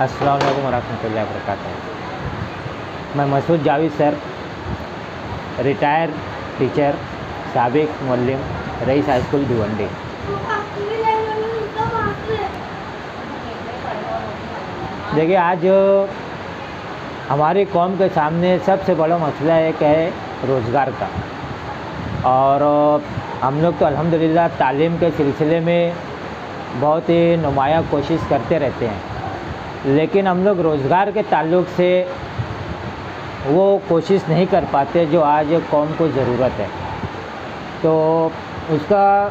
अस्सलाम वालेकुम वरहमतुल्लाहि वबरकातुहू। मैं Masood Javed sir, retire teacher, साबिक मुअल्लिम, रईस हाई स्कूल भिवंडी। देखिए, आज हमारी कौम के सामने सबसे बड़ा मसला एक है रोज़गार का। और हम लोग तो अल्हम्दुलिल्लाह तालीम के सिलसिले में बहुत ही नुमाया कोशिश करते रहते हैं, लेकिन हम लोग रोज़गार के ताल्लुक़ से वो कोशिश नहीं कर पाते जो आज कौम को ज़रूरत है। तो उसका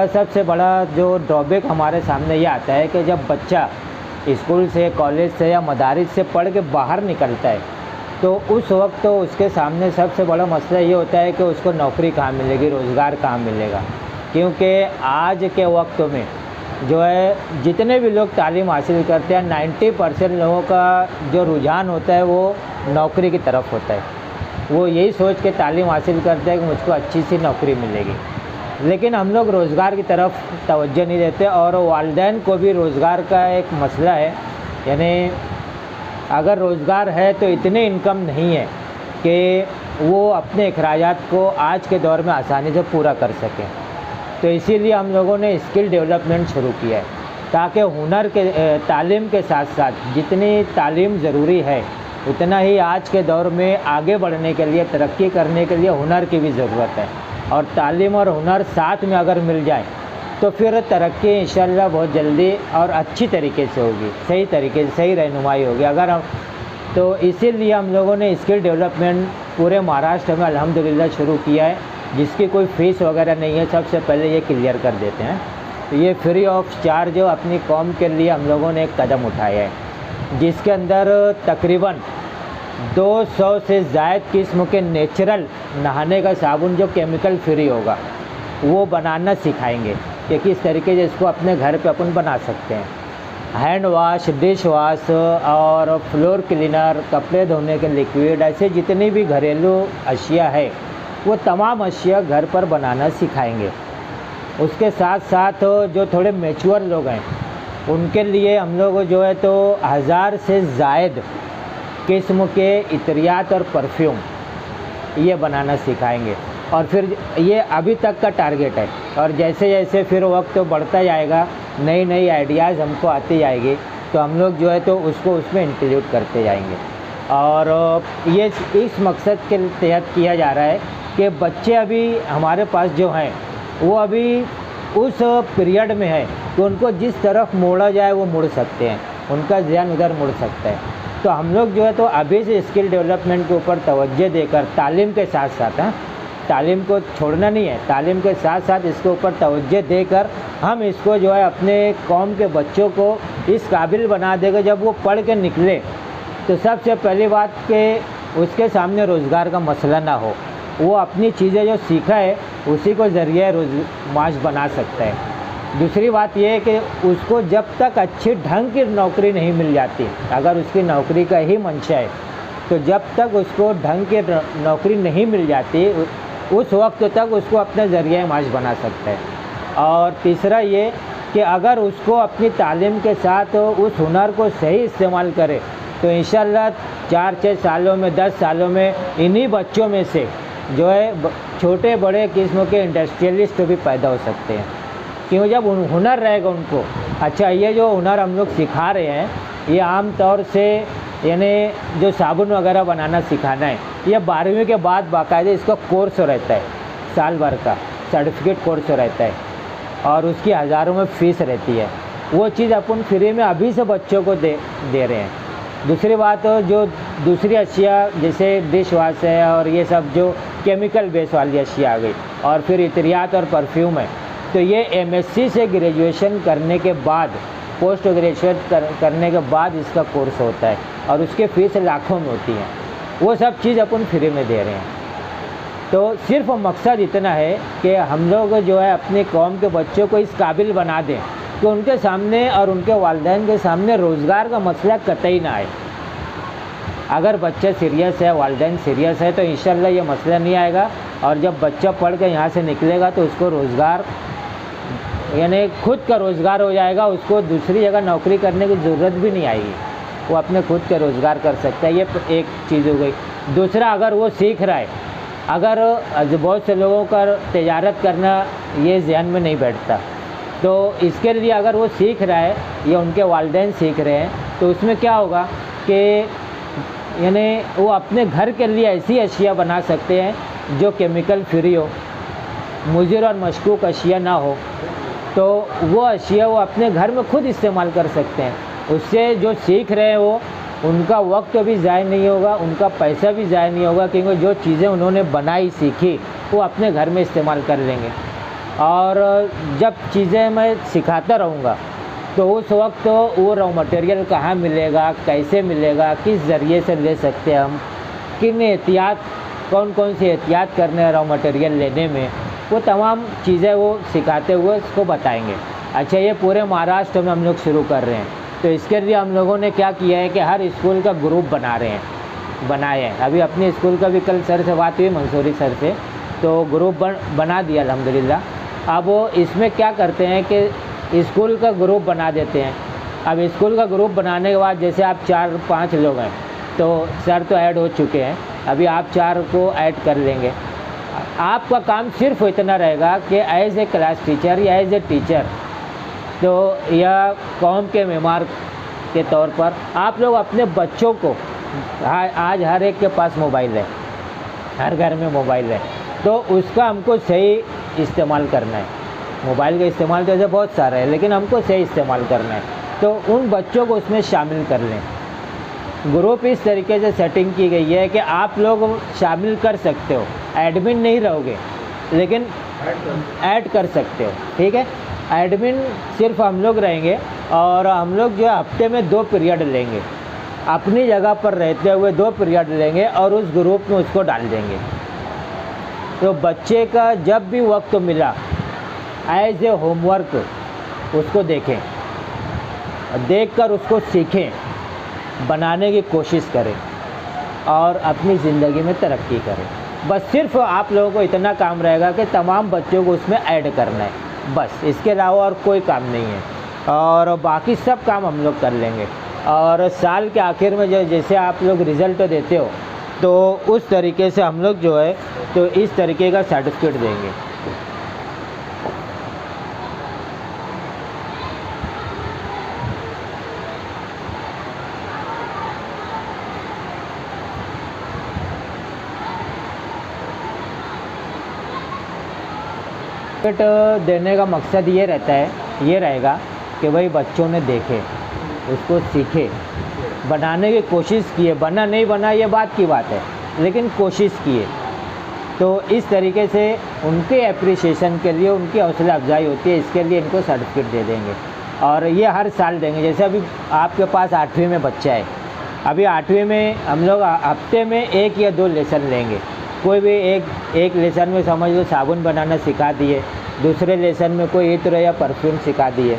सबसे बड़ा जो ड्रॉबैक हमारे सामने ये आता है कि जब बच्चा स्कूल से, कॉलेज से या मदारिस से पढ़ के बाहर निकलता है तो उस वक्त तो उसके सामने सबसे बड़ा मसला ये होता है कि उसको नौकरी कहाँ मिलेगी, रोज़गार कहाँ मिलेगा। क्योंकि आज के वक्त में जो है जितने भी लोग तालीम हासिल करते हैं 90% लोगों का जो रुझान होता है वो नौकरी की तरफ होता है। वो यही सोच के तालीम हासिल करते हैं कि मुझको अच्छी सी नौकरी मिलेगी, लेकिन हम लोग रोज़गार की तरफ तवज्जो नहीं देते। और वालिदैन को भी रोज़गार का एक मसला है, यानी अगर रोज़गार है तो इतनी इनकम नहीं है कि वो अपने अखराजात को आज के दौर में आसानी से पूरा कर सकें। तो इसीलिए हम लोगों ने स्किल डेवलपमेंट शुरू किया है, ताकि हुनर के तालीम के साथ साथ जितनी तालीम ज़रूरी है उतना ही आज के दौर में आगे बढ़ने के लिए, तरक्की करने के लिए हुनर की भी ज़रूरत है। और तालीम और हुनर साथ में अगर मिल जाए तो फिर तरक्की इंशाअल्लाह बहुत जल्दी और अच्छी तरीके से होगी, सही तरीके से सही रहनुमाई होगी। अगर हम तो इसीलिए हम लोगों ने स्किल डेवलपमेंट पूरे महाराष्ट्र में अल्हम्दुलिल्लाह शुरू किया है, जिसकी कोई फ़ीस वगैरह नहीं है। सबसे पहले ये क्लियर कर देते हैं, तो ये फ्री ऑफ चार्ज अपनी कौम के लिए हम लोगों ने एक कदम उठाया है, जिसके अंदर तकरीबन 200 से ज़ायद किस्म के नेचुरल नहाने का साबुन जो केमिकल फ्री होगा वो बनाना सिखाएंगे कि किस तरीके से इसको अपने घर पे अपन बना सकते हैं। हैंड वाश, डिश वाश और फ्लोर क्लीनर, कपड़े धोने के लिक्विड, ऐसे जितनी भी घरेलू अशिया है वो तमाम अशिया घर पर बनाना सिखाएंगे। उसके साथ साथ जो थोड़े मैच्योर लोग हैं उनके लिए हम लोग जो है तो 1000 से ज़ायद किस्म के इत्रियात और परफ्यूम ये बनाना सिखाएंगे। और फिर ये अभी तक का टारगेट है, और जैसे जैसे फिर वक्त बढ़ता जाएगा, नई नई आइडियाज़ हमको आती जाएगी, तो हम लोग जो है तो उसको उसमें इंक्लूड करते जाएंगे। और ये इस मकसद के तहत किया जा रहा है कि बच्चे अभी हमारे पास जो हैं वो अभी उस पीरियड में है कि उनको जिस तरफ मोड़ा जाए वो मुड़ सकते हैं, उनका ध्यान उधर मुड़ सकता है। तो हम लोग जो है तो अभी से स्किल डेवलपमेंट के ऊपर तवज्जो देकर तालीम के साथ साथ, तालीम को छोड़ना नहीं है, तालीम के साथ साथ इसके ऊपर तवज्जो देकर हम इसको जो है अपने कौम के बच्चों को इस काबिल बना देगा जब वो पढ़ के निकले तो सबसे पहली बात कि उसके सामने रोज़गार का मसला ना हो, वो अपनी चीज़ें जो सीखा है उसी को ज़रिए माश बना सकता है। दूसरी बात यह है कि उसको जब तक अच्छे ढंग की नौकरी नहीं मिल जाती, अगर उसकी नौकरी का ही मंशा है तो जब तक उसको ढंग की नौकरी नहीं मिल जाती उस वक्त तक उसको अपना ज़रिया माश बना सकता है। और तीसरा ये कि अगर उसको अपनी तालीम के साथ उस हुनर को सही इस्तेमाल करे तो इंशाअल्लाह 4-6 सालों में, 10 सालों में इन्हीं बच्चों में से जो है छोटे बड़े किस्म के इंडस्ट्रियलिस्ट भी पैदा हो सकते हैं। क्यों, जब हुनर रहेगा उनको। अच्छा, ये जो हुनर हम लोग सिखा रहे हैं ये आम तौर से यानी जो साबुन वगैरह बनाना सिखाना है, ये 12वीं के बाद बाकायदे इसका कोर्स रहता है, साल भर का सर्टिफिकेट कोर्स रहता है और उसकी हज़ारों में फ़ीस रहती है। वो चीज़ अपन फ्री में अभी से बच्चों को दे रहे हैं। दूसरी बात, जो दूसरी अशिया जैसे डिश वॉश है और ये सब जो केमिकल बेस वाली अशिया आ गई, और फिर इत्रियात और परफ्यूम है, तो ये MSc से ग्रेजुएशन करने के बाद, पोस्ट ग्रेजुएट करने के बाद इसका कोर्स होता है और उसके फ़ीस लाखों में होती है। वो सब चीज़ अपन फ्री में दे रहे हैं। तो सिर्फ मकसद इतना है कि हम लोग जो है अपनी कौम के बच्चों को इस काबिल बना दें कि उनके सामने और उनके वालिदैन के सामने रोज़गार का मसला कतई ना आए। अगर बच्चा सीरियस है, वालिदैन सीरियस है, तो इंशाअल्लाह ये मसला नहीं आएगा। और जब बच्चा पढ़ के यहाँ से निकलेगा तो उसको रोज़गार यानी खुद का रोज़गार हो जाएगा, उसको दूसरी जगह नौकरी करने की ज़रूरत भी नहीं आएगी, वो अपने खुद का रोज़गार कर सकता है। ये एक चीज़ हो गई। दूसरा, अगर वो सीख रहा है, अगर बहुत से लोगों का तिजारत करना ये ज़हन में नहीं बैठता, तो इसके लिए अगर वो सीख रहा है या उनके वालिदैन सीख रहे हैं, तो उसमें क्या होगा कि यानी वो अपने घर के लिए ऐसी अशिया बना सकते हैं जो केमिकल फ्री हो, मुज़र और मशकूक अशिया ना हो, तो वो अशिया वो अपने घर में खुद इस्तेमाल कर सकते हैं। उससे जो सीख रहे हैं वो उनका वक्त भी ज़ाय नहीं होगा, उनका पैसा भी ज़ाय नहीं होगा, क्योंकि जो चीज़ें उन्होंने बनाई सीखी वो अपने घर में इस्तेमाल कर लेंगे। और जब चीज़ें मैं सिखाता रहूँगा तो उस वक्त वो रॉ मटेरियल कहाँ मिलेगा, कैसे मिलेगा, किस ज़रिए से ले सकते हैं हम, किन एहतियात, कौन कौन सी एहतियात करने हैं रॉ मटेरियल लेने में, वो तमाम चीज़ें वो सिखाते हुए उसको बताएंगे। अच्छा, ये पूरे महाराष्ट्र में हम लोग शुरू कर रहे हैं, तो इसके लिए हम लोगों ने क्या किया है कि हर स्कूल का ग्रुप बनाए हैं। अभी अपने स्कूल का भी कल सर से बात हुई, मंसूरी सर से, तो ग्रुप बना दिया अल्हम्दुलिल्लाह। अब वो इसमें क्या करते हैं कि स्कूल का ग्रुप बना देते हैं। अब स्कूल का ग्रुप बनाने के बाद जैसे आप 4-5 लोग हैं, तो सर तो ऐड हो चुके हैं, अभी आप 4 को ऐड कर लेंगे। आपका काम सिर्फ इतना रहेगा कि एज ए क्लास टीचर या एज ए टीचर, तो या कौम के मेमार के तौर पर आप लोग अपने बच्चों को, आज हर एक के पास मोबाइल है, हर घर में मोबाइल है, तो उसका हमको सही इस्तेमाल करना है। मोबाइल का इस्तेमाल तो ऐसे बहुत सारा है, लेकिन हमको सही इस्तेमाल करना है, तो उन बच्चों को उसमें शामिल कर लें। ग्रुप इस तरीके से सेटिंग की गई है कि आप लोग शामिल कर सकते हो, एडमिन नहीं रहोगे, लेकिन ऐड कर सकते हो, ठीक है। एडमिन सिर्फ हम लोग रहेंगे, और हम लोग जो हफ्ते में 2 पीरियड लेंगे, अपनी जगह पर रहते हुए 2 पीरियड लेंगे और उस ग्रुप में उसको डाल देंगे। तो बच्चे का जब भी वक्त मिला एज ए होमवर्क उसको देखें, देखकर उसको सीखें, बनाने की कोशिश करें और अपनी ज़िंदगी में तरक्की करें। बस सिर्फ आप लोगों को इतना काम रहेगा कि तमाम बच्चों को उसमें ऐड करना है, बस, इसके अलावा और कोई काम नहीं है, और बाकी सब काम हम लोग कर लेंगे। और साल के आखिर में जैसे आप लोग रिज़ल्ट देते हो, तो उस तरीके से हम लोग जो है तो इस तरीके का सर्टिफिकेट देंगे। सर्टिफिकेट देने का मकसद ये रहेगा कि भाई बच्चों ने देखे, उसको सीखे, बनाने की कोशिश किए, बना नहीं बना ये बात की बात है, लेकिन कोशिश किए, तो इस तरीके से उनके एप्रिसिएशन के लिए उनकी हौसला अफजाई होती है। इसके लिए इनको सर्टिफिकेट दे देंगे, और ये हर साल देंगे। जैसे अभी आपके पास 8वीं में बच्चा है, अभी 8वीं में हम लोग हफ्ते में 1 या 2 लेसन लेंगे। कोई भी एक लेसन में समझ लो साबुन बनाना सिखा दिए, दूसरे लेसन में कोई इत्र या परफ्यूम सिखा दिए।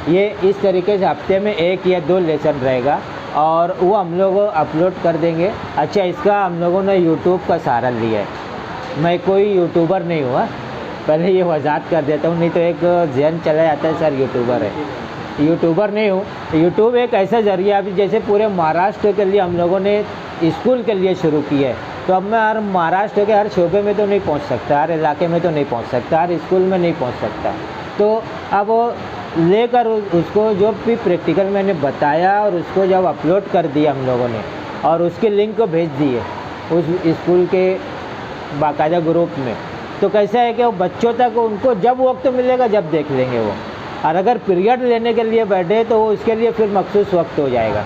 ये इस तरीके से हफ्ते में 1 या 2 लेसन रहेगा, और वो हम लोग अपलोड कर देंगे। अच्छा, इसका हम लोगों ने यूट्यूब का सहारा लिया है। मैं कोई यूट्यूबर नहीं हुआ, पहले ये वजाहत कर देता हूँ, नहीं तो एक जहन चला जाता है सर यूट्यूबर है। यूट्यूबर नहीं हूँ। यूट्यूब एक ऐसा ज़रिया अभी जैसे पूरे महाराष्ट्र के लिए हम लोगों ने स्कूल के लिए शुरू किया है, तो अब मैं हर महाराष्ट्र के हर शोबे में तो नहीं पहुँच सकता, हर इलाके में तो नहीं पहुँच सकता, हर स्कूल में नहीं पहुँच सकता। तो अब लेकर उसको जो भी प्रैक्टिकल मैंने बताया और उसको जब अपलोड कर दिया हम लोगों ने, और उसके लिंक को भेज दिए उस स्कूल के बाकायदा ग्रुप में, तो कैसा है कि वो बच्चों तक उनको जब वक्त मिलेगा जब देख लेंगे वो, और अगर पीरियड लेने के लिए बैठे तो उसके लिए फिर मखसूस वक्त हो जाएगा,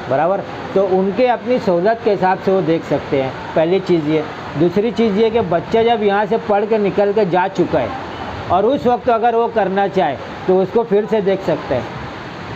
बराबर। तो उनके अपनी सहूलत के हिसाब से वो देख सकते हैं, पहली चीज़ ये। दूसरी चीज़ ये कि बच्चा जब यहाँ से पढ़ के निकल के जा चुका है, और उस वक्त अगर वो करना चाहे तो उसको फिर से देख सकते हैं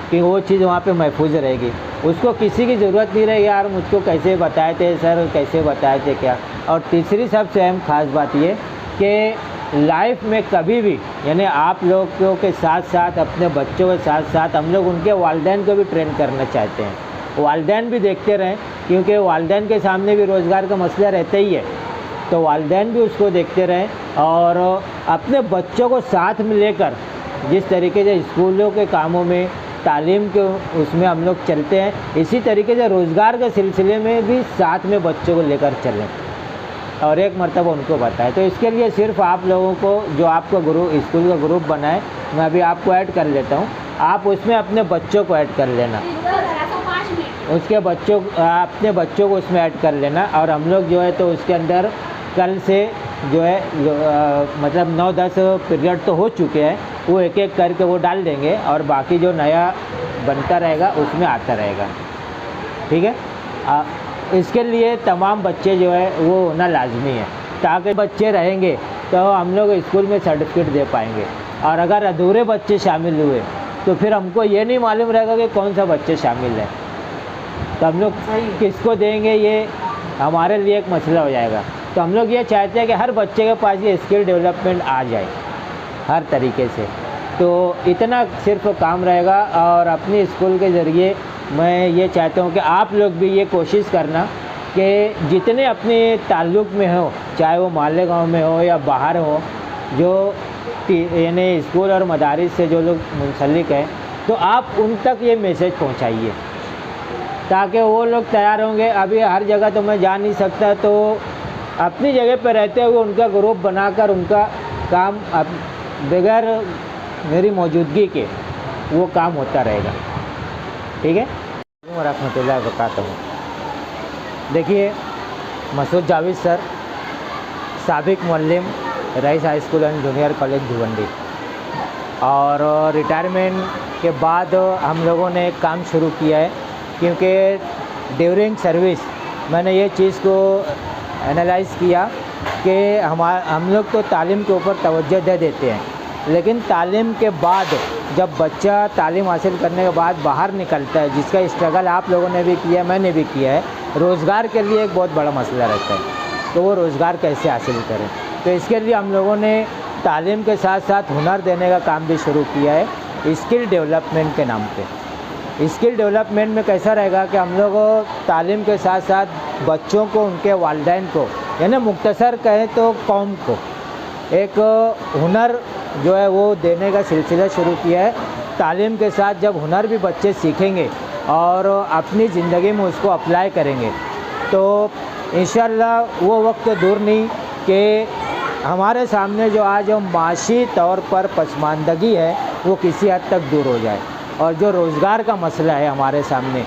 कि वो चीज़ वहाँ पे महफूज रहेगी। उसको किसी की ज़रूरत नहीं रहेगी, यार मुझको कैसे बताए थे सर, कैसे बताए थे क्या। और तीसरी सबसे अहम ख़ास बात ये कि लाइफ में कभी भी, यानी आप लोगों के साथ साथ अपने बच्चों के साथ साथ हम लोग उनके वालिदैन को भी ट्रेन करना चाहते हैं। वालिदैन भी देखते रहें, क्योंकि वालिदैन के सामने भी रोज़गार का मसला रहता ही है, तो वालिदैन भी उसको देखते रहें और अपने बच्चों को साथ में लेकर जिस तरीके से स्कूलों के कामों में, तालीम के उसमें हम लोग चलते हैं, इसी तरीके से रोज़गार के सिलसिले में भी साथ में बच्चों को लेकर चलें और एक मर्तबा उनको बताएं। तो इसके लिए सिर्फ आप लोगों को जो आपका ग्रुप, स्कूल का ग्रुप बनाए, मैं अभी आपको ऐड कर लेता हूँ, आप उसमें अपने बच्चों को ऐड कर लेना, उसके अपने बच्चों को उसमें ऐड कर लेना। और हम लोग जो है तो उसके अंदर कल से जो है मतलब 9-10 पीरियड तो हो चुके हैं, वो एक एक करके वो डाल देंगे और बाकी जो नया बनता रहेगा उसमें आता रहेगा, ठीक है। इसके लिए तमाम बच्चे जो है वो होना लाजमी है, ताकि बच्चे रहेंगे तो हम लोग स्कूल में सर्टिफिकेट दे पाएंगे। और अगर अधूरे बच्चे शामिल हुए तो फिर हमको ये नहीं मालूम रहेगा कि कौन सा बच्चे शामिल है, तो हम लोग किसको देंगे, ये हमारे लिए एक मसला हो जाएगा। तो हम लोग ये चाहते हैं कि हर बच्चे के पास ये स्किल डेवलपमेंट आ जाए हर तरीके से, तो इतना सिर्फ काम रहेगा। और अपनी स्कूल के ज़रिए मैं ये चाहता हूँ कि आप लोग भी ये कोशिश करना कि जितने अपने ताल्लुक़ में हो, चाहे वो मालेगांव में हो या बाहर हो, जो यानी स्कूल और मदारिस से जो लोग मुंसलिक हैं, तो आप उन तक ये मैसेज पहुँचाइए ताकि वो लोग तैयार होंगे। अभी हर जगह तो मैं जा नहीं सकता, तो अपनी जगह पर रहते हुए उनका ग्रुप बनाकर उनका काम बगैर मेरी मौजूदगी के वो काम होता रहेगा, ठीक है। रहमतुल्लाह वबरकातुहू। देखिए, मसूद जावेद सर, साबिक मुअल्लिम, Rais high school and junior college Bhiwandi, और रिटायरमेंट के बाद हम लोगों ने एक काम शुरू किया है, क्योंकि ड्यूरिंग सर्विस मैंने ये चीज़ को एनालाइज़ किया कि हम लोग तो तालीम के ऊपर तवज्जो दे देते हैं, लेकिन तालीम के बाद जब बच्चा तालीम हासिल करने के बाद बाहर निकलता है, जिसका स्ट्रगल आप लोगों ने भी किया है, मैंने भी किया है, रोज़गार के लिए एक बहुत बड़ा मसला रहता है। तो वो रोज़गार कैसे हासिल करें, तो इसके लिए हम लोगों ने तालीम के साथ साथ हुनर देने का काम भी शुरू किया है, स्किल डेवलपमेंट के नाम पे। स्किल डेवलपमेंट में कैसा रहेगा कि हम लोग तालीम के साथ साथ बच्चों को, उनके वालिदैन को, यानी मुख्तसर कहें तो कौम को एक हुनर जो है वो देने का सिलसिला शुरू किया है। तालीम के साथ जब हुनर भी बच्चे सीखेंगे और अपनी ज़िंदगी में उसको अप्लाई करेंगे, तो इंशाअल्लाह वो वक्त दूर नहीं कि हमारे सामने जो आज माशी तौर पर पसमानदगी है वो किसी हद तक दूर हो जाए। और जो रोज़गार का मसला है हमारे सामने,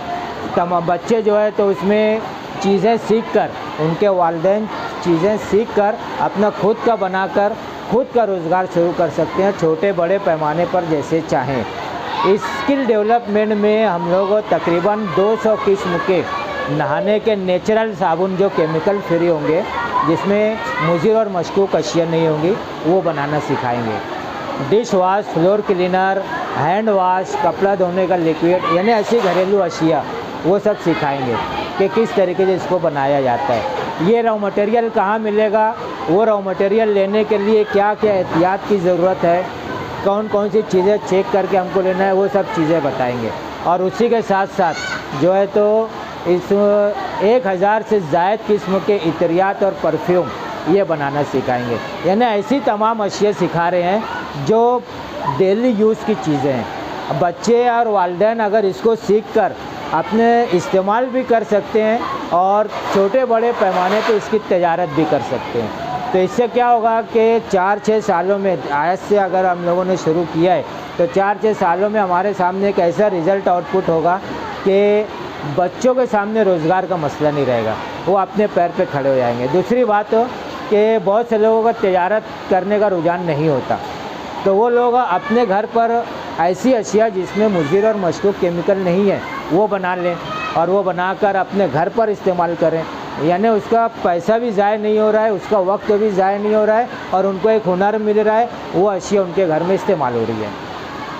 तमाम बच्चे जो है तो उसमें चीज़ें सीख कर, उनके वालिदैन चीज़ें सीख कर अपना खुद का बनाकर खुद का रोज़गार शुरू कर सकते हैं, छोटे बड़े पैमाने पर जैसे चाहें। स्किल डेवलपमेंट में हम लोग तकरीबन 200 किस्म के नहाने के नेचुरल साबुन जो केमिकल फ्री होंगे, जिसमें मुज़िर और मशकूक अशिया नहीं होंगी, वो बनाना सिखाएंगे। Dish wash, floor cleaner, hand wash, कपड़ा धोने का लिक्विड, यानी ऐसी घरेलू अशिया वो सब सिखाएंगे कि किस तरीके से इसको बनाया जाता है। ये रॉ मटेरियल कहाँ मिलेगा, वो रॉ मटेरियल लेने के लिए क्या क्या एहतियात की ज़रूरत है, कौन कौन सी चीज़ें चेक करके हमको लेना है, वो सब चीज़ें बताएंगे। और उसी के साथ साथ जो है तो इस 1000 से ज़ायद किस्म के इतरियात और परफ्यूम ये बनाना सिखाएंगे। यानी ऐसी तमाम अशिया सिखा रहे हैं जो डेली यूज़ की चीज़ें हैं। बच्चे और वालिदैन अगर इसको सीख कर अपने इस्तेमाल भी कर सकते हैं और छोटे बड़े पैमाने पे इसकी तजारत भी कर सकते हैं। तो इससे क्या होगा कि 4-6 सालों में, आज से अगर हम लोगों ने शुरू किया है तो 4-6 सालों में हमारे सामने एक ऐसा रिज़ल्ट आउटपुट होगा कि बच्चों के सामने रोज़गार का मसला नहीं रहेगा, वो अपने पैर पे खड़े हो जाएंगे। दूसरी बात कि बहुत से लोगों का तजारत करने का रुझान नहीं होता, तो वो लोग अपने घर पर ऐसी अशिया जिसमें मुज़िर और मशकूक केमिकल नहीं है वो बना लें और वो बनाकर अपने घर पर इस्तेमाल करें। यानी उसका पैसा भी ज़ाय नहीं हो रहा है, उसका वक्त भी ज़ाय नहीं हो रहा है और उनको एक हुनर मिल रहा है, वो अशिया उनके घर में इस्तेमाल हो रही है।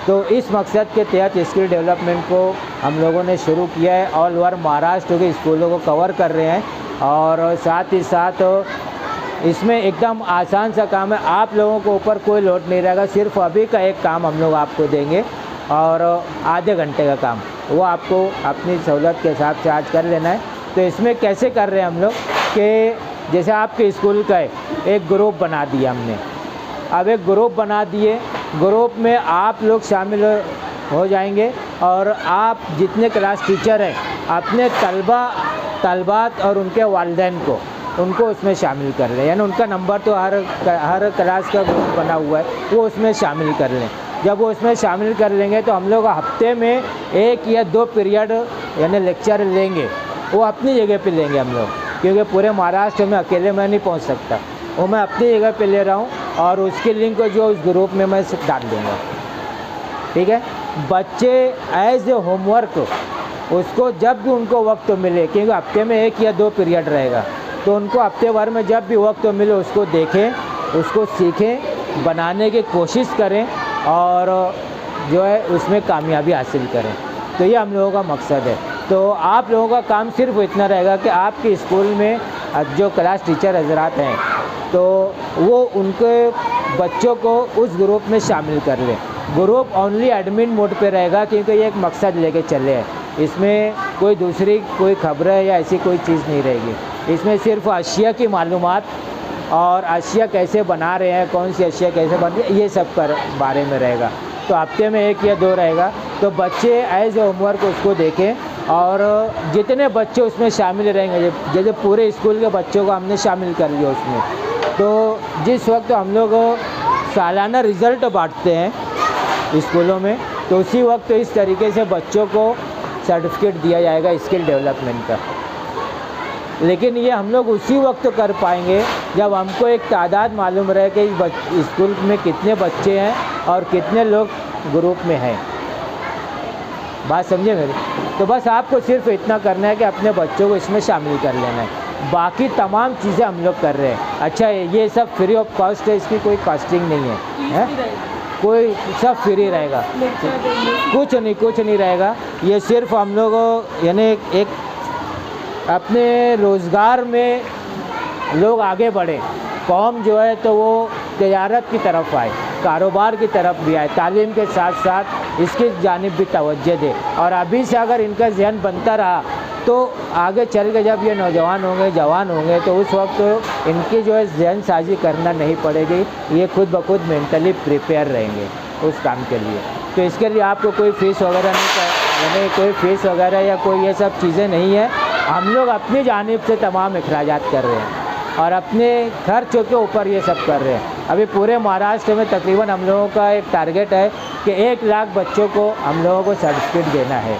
तो इस मकसद के तहत स्किल डेवलपमेंट को हम लोगों ने शुरू किया है। ऑल ओवर महाराष्ट्र के स्कूलों को कवर कर रहे हैं और साथ ही साथ इसमें एकदम आसान सा काम है, आप लोगों को ऊपर कोई लोड नहीं रहेगा। सिर्फ अभी का एक काम हम लोग आपको देंगे और आधे घंटे का काम वो आपको अपनी सहूलत के हिसाब से आज कर लेना है। तो इसमें कैसे कर रहे हैं हम लोग कि जैसे आपके स्कूल का है, एक ग्रुप बना दिया हमने। अब एक ग्रुप बना दिए, ग्रुप में आप लोग शामिल हो जाएंगे और आप जितने क्लास टीचर हैं अपने तलबात और उनके वालिदैन को उनको उसमें शामिल कर लें, यानी उनका नंबर तो हर क्लास का ग्रुप बना हुआ है, वो उसमें शामिल कर लें। जब वो उसमें शामिल कर लेंगे तो हम लोग हफ्ते में 1 या 2 पीरियड यानी लेक्चर लेंगे, वो अपनी जगह पे लेंगे हम लोग, क्योंकि पूरे महाराष्ट्र में अकेले मैं नहीं पहुंच सकता, वो मैं अपनी जगह पे ले रहा हूँ और उसकी लिंक जो उस ग्रुप में मैं डाल दूँगा। ठीक है, बच्चे एज ए होमवर्क उसको जब भी उनको वक्त मिले, क्योंकि हफ्ते में 1 या 2 पीरियड रहेगा, तो उनको हफ्ते भर में जब भी वक्त मिले उसको देखें, उसको सीखें, बनाने की कोशिश करें और जो है उसमें कामयाबी हासिल करें। तो ये हम लोगों का मकसद है। तो आप लोगों का काम सिर्फ इतना रहेगा कि आपके स्कूल में जो क्लास टीचर हजरात हैं तो वो उनके बच्चों को उस ग्रुप में शामिल कर लें। ग्रुप ओनली एडमिन मोड पे रहेगा, क्योंकि ये एक मकसद लेके चले हैं, इसमें कोई दूसरी कोई खबरें या ऐसी कोई चीज़ नहीं रहेगी। इसमें सिर्फ अशिया की मालूमात और अशिया कैसे बना रहे हैं, कौन सी अशिया कैसे बन रही है, ये सब कर बारे में रहेगा। तो हफ्ते में 1 या 2 रहेगा, तो बच्चे एज ए होमवर्क उसको देखें और जितने बच्चे उसमें शामिल रहेंगे, जैसे पूरे स्कूल के बच्चों को हमने शामिल कर लिया उसमें, तो जिस वक्त हम लोग सालाना रिज़ल्ट बांटते हैं स्कूलों में, तो उसी वक्त इस तरीके से बच्चों को सर्टिफिकेट दिया जाएगा स्किल डेवलपमेंट का। लेकिन ये हम लोग उसी वक्त कर पाएंगे जब हमको एक तादाद मालूम रहे कि इस स्कूल में कितने बच्चे हैं और कितने लोग ग्रुप में हैं। बात समझे मेरी? तो बस आपको सिर्फ इतना करना है कि अपने बच्चों को इसमें शामिल कर लेना है, बाकी तमाम चीज़ें हम लोग कर रहे हैं। अच्छा, ये सब फ्री ऑफ कॉस्ट है, इसकी कोई कॉस्टिंग नहीं है, कोई सब फ्री रहेगा, कुछ नहीं रहेगा। ये सिर्फ हम लोग यानी एक अपने रोज़गार में लोग आगे बढ़े, कौम जो है तो वो तजारत की तरफ आए, कारोबार की तरफ भी आए, तालीम के साथ साथ इसकी जानिब भी तवज्जो दे। और अभी से अगर इनका ज़हन बनता रहा तो आगे चल के जब ये नौजवान होंगे, जवान होंगे, तो उस वक्त तो इनकी जो है जहन साजी करना नहीं पड़ेगी, ये खुद ब खुद मेंटली प्रिपेयर रहेंगे उस काम के लिए। तो इसके लिए आपको कोई फ़ीस वगैरह यानी कोई फ़ीस वगैरह या कोई ये सब चीज़ें नहीं है। हम लोग अपनी जानिब से तमाम अखराजात कर रहे हैं और अपने खर्चों के ऊपर ये सब कर रहे हैं। अभी पूरे महाराष्ट्र में तकरीबन हम लोगों का एक टारगेट है कि 1 लाख बच्चों को हम लोगों को सर्टिफिकेट देना है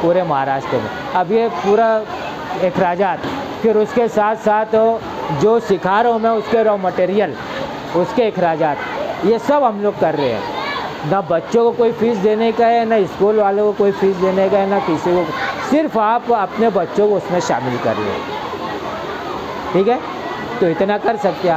पूरे महाराष्ट्र में। अब ये पूरा अखराजात, फिर उसके साथ साथ जो सिखा रहा हूँ मैं उसके रॉ मटेरियल, उसके अखराजात, ये सब हम लोग कर रहे हैं। ना बच्चों को कोई फ़ीस देने का है, ना स्कूल वालों को कोई फ़ीस देने का है, ना किसी को, सिर्फ आप अपने बच्चों को उसमें शामिल कर लें। ठीक है, तो इतना कर सकते हैं आप।